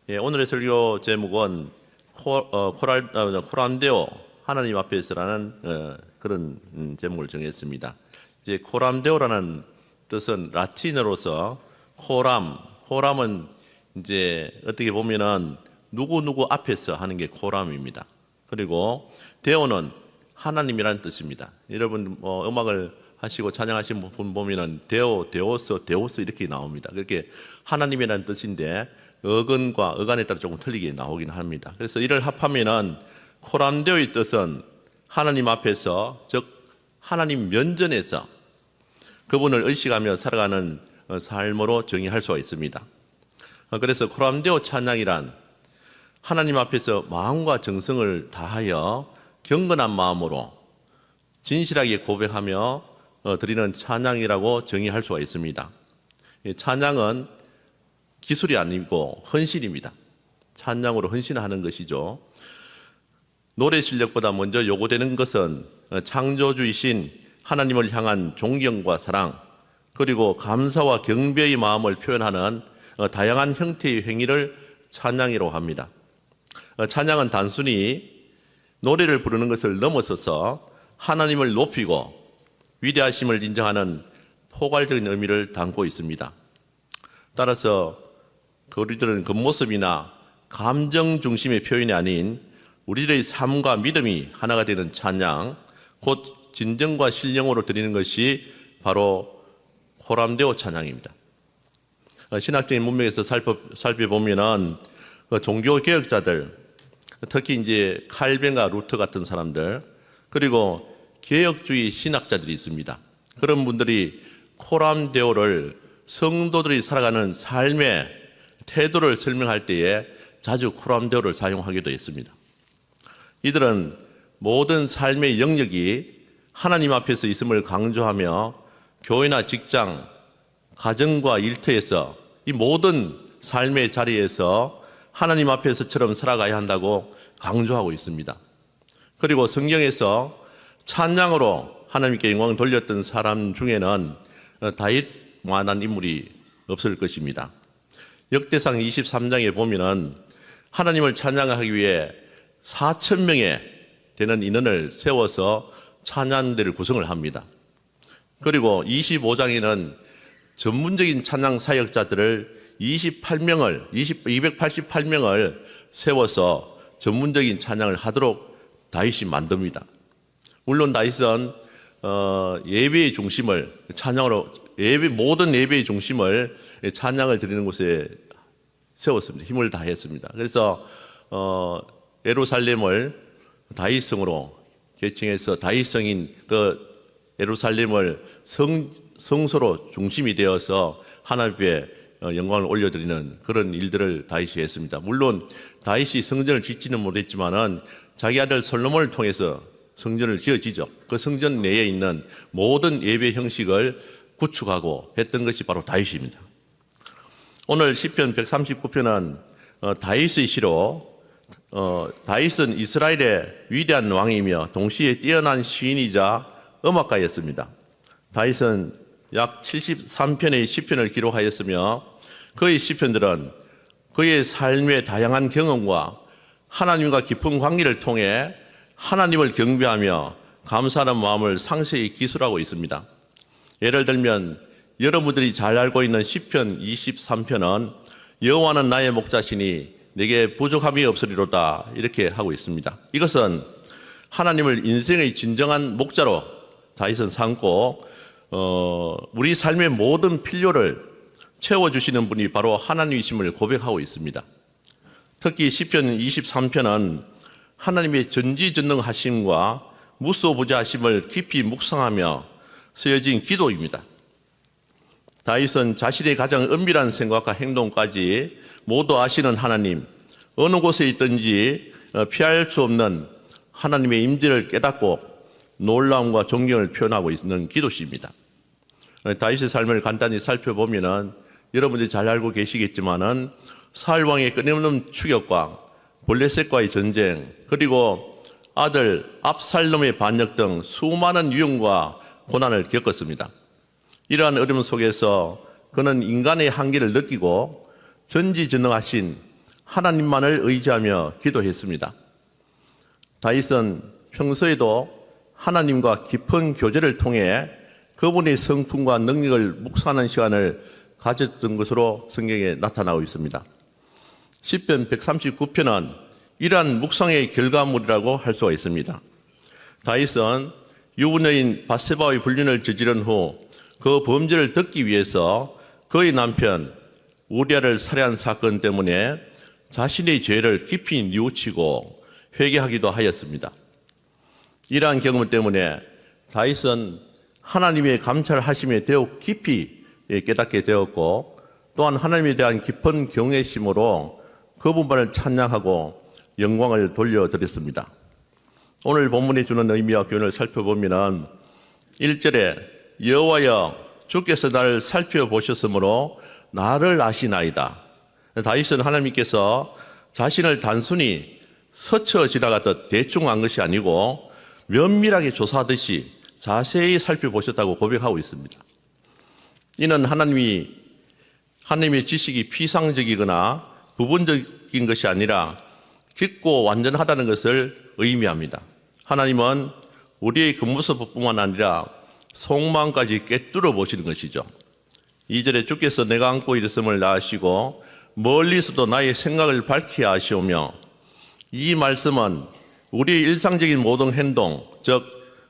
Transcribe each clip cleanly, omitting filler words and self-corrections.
예, 오늘의 설교 제목은 코람데오 하나님 앞에서라는 그런 제목을 정했습니다. 이제 코람데오라는 뜻은 라틴어로서 호람은 이제 어떻게 보면은 누구 앞에서 하는 게 코람입니다. 그리고 데오는 하나님이라는 뜻입니다. 여러분 음악을 하시고 찬양하신 분 보면은 데오스 이렇게 나옵니다. 그렇게 하나님이라는 뜻인데 어간에 따라 조금 틀리게 나오긴 합니다. 그래서 이를 합하면은 코람데오의 뜻은 하나님 앞에서, 즉 하나님 면전에서 그분을 의식하며 살아가는 삶으로 정의할 수가 있습니다. 그래서 코람데오 찬양이란 하나님 앞에서 마음과 정성을 다하여 경건한 마음으로 진실하게 고백하며 드리는 찬양이라고 정의할 수가 있습니다. 찬양은 기술이 아니고 헌신입니다. 찬양으로 헌신하는 것이죠. 노래 실력보다 먼저 요구되는 것은 창조주이신 하나님을 향한 존경과 사랑, 그리고 감사와 경배의 마음을 표현하는 다양한 형태의 행위를 찬양이라고 합니다. 찬양은 단순히 노래를 부르는 것을 넘어서서 하나님을 높이고 위대하심을 인정하는 포괄적인 의미를 담고 있습니다. 따라서 우리들은 겉모습이나 감정 중심의 표현이 아닌 우리들의 삶과 믿음이 하나가 되는 찬양, 곧 진정과 신령으로 드리는 것이 바로 코람데오 찬양입니다. 신학적인 문맥에서 살펴보면은 종교 개혁자들, 특히 이제 칼빈과 루터 같은 사람들, 그리고 개혁주의 신학자들이 있습니다. 그런 분들이 코람데오를 성도들이 살아가는 삶의 태도를 설명할 때에 자주 코람데오를 사용하기도 했습니다. 이들은 모든 삶의 영역이 하나님 앞에서 있음을 강조하며 교회나 직장, 가정과 일터에서 이 모든 삶의 자리에서 하나님 앞에서처럼 살아가야 한다고 강조하고 있습니다. 그리고 성경에서 찬양으로 하나님께 영광을 돌렸던 사람 중에는 다윗만한 인물이 없을 것입니다. 역대상 23장에 보면은 하나님을 찬양하기 위해 4,000명에 되는 인원을 세워서 찬양대를 구성을 합니다. 그리고 25장에는 전문적인 찬양 사역자들을 288명을 세워서 전문적인 찬양을 하도록 다윗이 만듭니다. 물론 다윗은 예배의 중심을 찬양으로 모든 예배의 중심을 찬양을 드리는 곳에 세웠습니다. 힘을 다했습니다. 그래서 예루살렘을 다윗성으로 개칭해서 다윗성인 그 예루살렘을 성소로 중심이 되어서 하나님께 영광을 올려드리는 그런 일들을 다윗이 했습니다. 물론 다윗이 성전을 짓지는 못했지만은 자기 아들 솔로몬을 통해서 성전을 지어지죠. 그 성전 내에 있는 모든 예배 형식을 구축하고 했던 것이 바로 다윗입니다. 오늘 시편 139편은 다윗의 시로 다윗은 이스라엘의 위대한 왕이며 동시에 뛰어난 시인이자 음악가였습니다. 다윗은 약 73편의 시편을 기록하였으며 그의 시편들은 그의 삶의 다양한 경험과 하나님과 깊은 관계를 통해 하나님을 경배하며 감사하는 마음을 상세히 기술하고 있습니다. 예를 들면 여러분들이 잘 알고 있는 시편 23편은 여호와는 나의 목자시니 내게 부족함이 없으리로다 이렇게 하고 있습니다. 이것은 하나님을 인생의 진정한 목자로 다윗은 삼고 우리 삶의 모든 필요를 채워주시는 분이 바로 하나님이심을 고백하고 있습니다. 특히 시편 23편은 하나님의 전지전능하심과 무소부재하심을 깊이 묵상하며 쓰여진 기도입니다. 다윗은 자신의 가장 은밀한 생각과 행동까지 모두 아시는 하나님, 어느 곳에 있든지 피할 수 없는 하나님의 임재를 깨닫고 놀라움과 존경을 표현하고 있는 기도시입니다. 다윗의 삶을 간단히 살펴보면은 여러분들이 잘 알고 계시겠지만은 사울 왕의 끊임없는 추격과 블레셋과의 전쟁, 그리고 아들 압살롬의 반역 등 수많은 위험과 고난을 겪었습니다. 이러한 어려움 속에서 그는 인간의 한계를 느끼고 전지전능하신 하나님만을 의지하며 기도했습니다. 다윗은 평소에도 하나님과 깊은 교제를 통해 그분의 성품과 능력을 묵상하는 시간을 가졌던 것으로 성경에 나타나고 있습니다. 시편 139편은 이러한 묵상의 결과물이라고 할 수가 있습니다. 다윗은 유부녀인 밧세바의 불륜을 저지른 후 그 범죄를 덮기 위해서 그의 남편 우리아를 살해한 사건 때문에 자신의 죄를 깊이 뉘우치고 회개하기도 하였습니다. 이러한 경험 때문에 다윗은 하나님의 감찰하심에 더욱 깊이 깨닫게 되었고, 또한 하나님에 대한 깊은 경외심으로 그분만을 찬양하고 영광을 돌려드렸습니다. 오늘 본문이 주는 의미와 교훈을 살펴보면 1절에 여호와여 주께서 나를 살펴보셨으므로 나를 아시나이다. 다윗은 하나님께서 자신을 단순히 스쳐 지나갔듯 대충 한 것이 아니고 면밀하게 조사하듯이 자세히 살펴보셨다고 고백하고 있습니다. 이는 하나님의 지식이 피상적이거나 부분적인 것이 아니라 깊고 완전하다는 것을 의미합니다. 하나님은 우리의 겉모습뿐만 아니라 속마음까지 꿰뚫어 보시는 것이죠. 2절에 주께서 내가 안고 일었음을 아시고 멀리서도 나의 생각을 밝히 아시오며, 이 말씀은 우리의 일상적인 모든 행동, 즉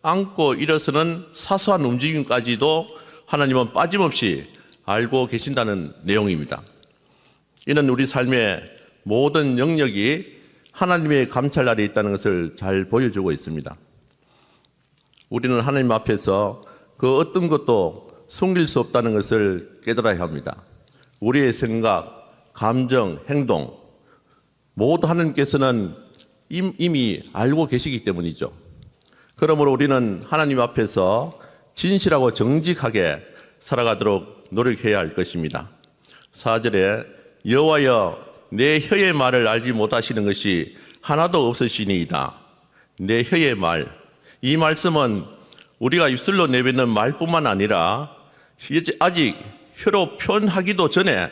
안고 일어서는 사소한 움직임까지도 하나님은 빠짐없이 알고 계신다는 내용입니다. 이는 우리 삶의 모든 영역이 하나님의 감찰 아래 있다는 것을 잘 보여주고 있습니다. 우리는 하나님 앞에서 그 어떤 것도 숨길 수 없다는 것을 깨달아야 합니다. 우리의 생각, 감정, 행동 모두 하나님께서는 이미 알고 계시기 때문이죠. 그러므로 우리는 하나님 앞에서 진실하고 정직하게 살아가도록 노력해야 할 것입니다. 4절에 여호와여 내 혀의 말을 알지 못하시는 것이 하나도 없으시니이다. 내 혀의 말, 이 말씀은 우리가 입술로 내뱉는 말뿐만 아니라 아직 혀로 표현하기도 전에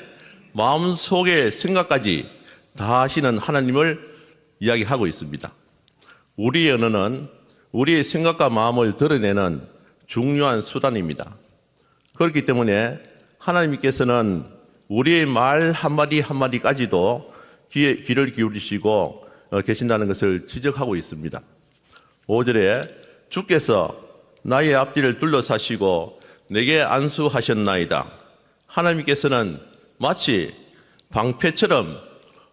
마음속의 생각까지 다 아시는 하나님을 이야기하고 있습니다. 우리의 언어는 우리의 생각과 마음을 드러내는 중요한 수단입니다. 그렇기 때문에 하나님께서는 우리의 말 한마디 한마디까지도 귀를 기울이시고 계신다는 것을 지적하고 있습니다. 5절에 주께서 나의 앞뒤를 둘러사시고 내게 안수하셨나이다. 하나님께서는 마치 방패처럼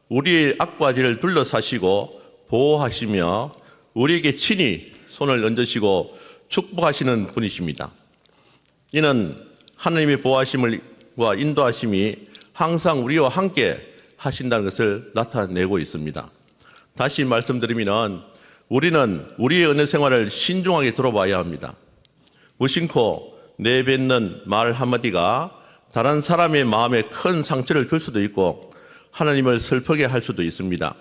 우리의 앞과 뒤를 둘러사시고 보호하시며 우리에게 친히 손을 얹으시고 축복하시는 분이십니다. 이는 하나님의 보호하심과 인도하심이 항상 우리와 함께 하신다는 것을 나타내고 있습니다. 다시 말씀드리면 우리는 우리의 은혜 생활을 신중하게 들어봐야 합니다. 무심코 내뱉는 말 한마디가 다른 사람의 마음에 큰 상처를 줄 수도 있고 하나님을 슬프게 할 수도 있습니다.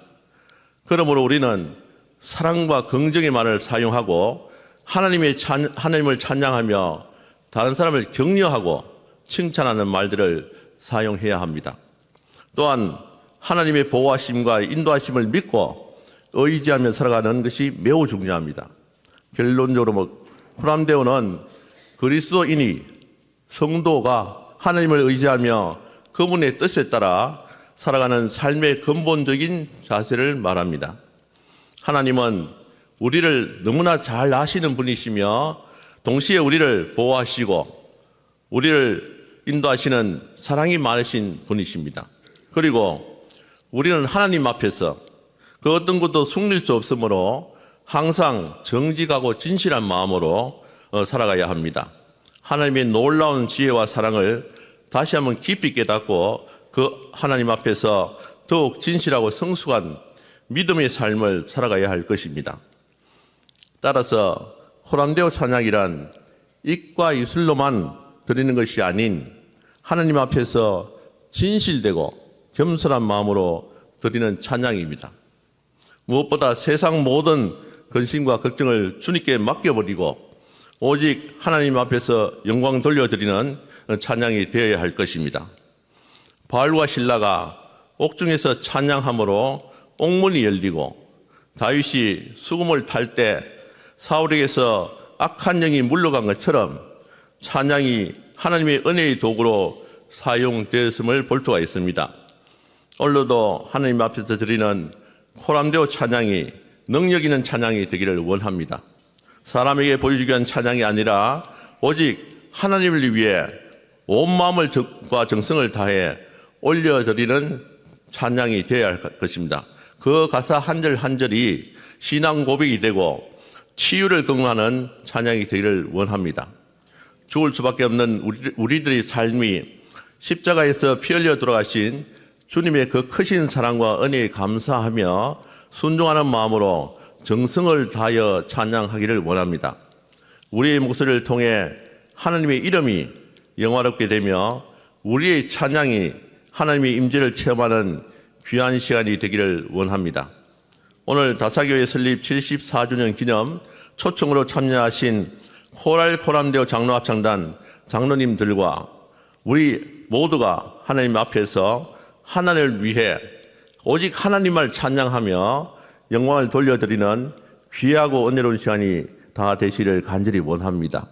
그러므로 우리는 사랑과 긍정의 말을 사용하고 하나님을 찬양하며 다른 사람을 격려하고 칭찬하는 말들을 사용해야 합니다. 또한 하나님의 보호하심과 인도하심을 믿고 의지하며 살아가는 것이 매우 중요합니다. 결론적으로 후람대오는 그리스도인이 성도가 하나님을 의지하며 그분의 뜻에 따라 살아가는 삶의 근본적인 자세를 말합니다. 하나님은 우리를 너무나 잘 아시는 분이시며 동시에 우리를 보호하시고 우리를 인도하시는 사랑이 많으신 분이십니다. 그리고 우리는 하나님 앞에서 그 어떤 것도 숨길 수 없으므로 항상 정직하고 진실한 마음으로 살아가야 합니다. 하나님의 놀라운 지혜와 사랑을 다시 한번 깊이 깨닫고 그 하나님 앞에서 더욱 진실하고 성숙한 믿음의 삶을 살아가야 할 것입니다. 따라서 호람대오 찬양이란 입과 입술로만 드리는 것이 아닌 하나님 앞에서 진실되고 겸손한 마음으로 드리는 찬양입니다. 무엇보다 세상 모든 근심과 걱정을 주님께 맡겨버리고 오직 하나님 앞에서 영광 돌려드리는 찬양이 되어야 할 것입니다. 바울과 실라가 옥중에서 찬양함으로 옥문이 열리고 다윗이 수금을 탈 때 사울에게서 악한 영이 물러간 것처럼 찬양이 하나님의 은혜의 도구로 사용되었음을 볼 수가 있습니다. 오늘도 하나님 앞에서 드리는 코람데오 찬양이 능력 있는 찬양이 되기를 원합니다. 사람에게 보여주기 위한 찬양이 아니라 오직 하나님을 위해 온 마음과 정성을 다해 올려드리는 찬양이 되어야 할 것입니다. 그 가사 한 절 한 절이 신앙 고백이 되고 치유를 경험하는 찬양이 되기를 원합니다. 죽을 수밖에 없는 우리들의 삶이 십자가에서 피 흘려 돌아가신 주님의 그 크신 사랑과 은혜에 감사하며 순종하는 마음으로 정성을 다하여 찬양하기를 원합니다. 우리의 목소리를 통해 하나님의 이름이 영화롭게 되며 우리의 찬양이 하나님의 임재를 체험하는 귀한 시간이 되기를 원합니다. 오늘 다사교회 설립 74주년 기념 초청으로 참여하신 코랄 코람데오 장로합창단 장로님들과 우리 모두가 하나님 앞에서 하나님을 위해 오직 하나님을 찬양하며 영광을 돌려드리는 귀하고 은혜로운 시간이 다 되시를 간절히 원합니다.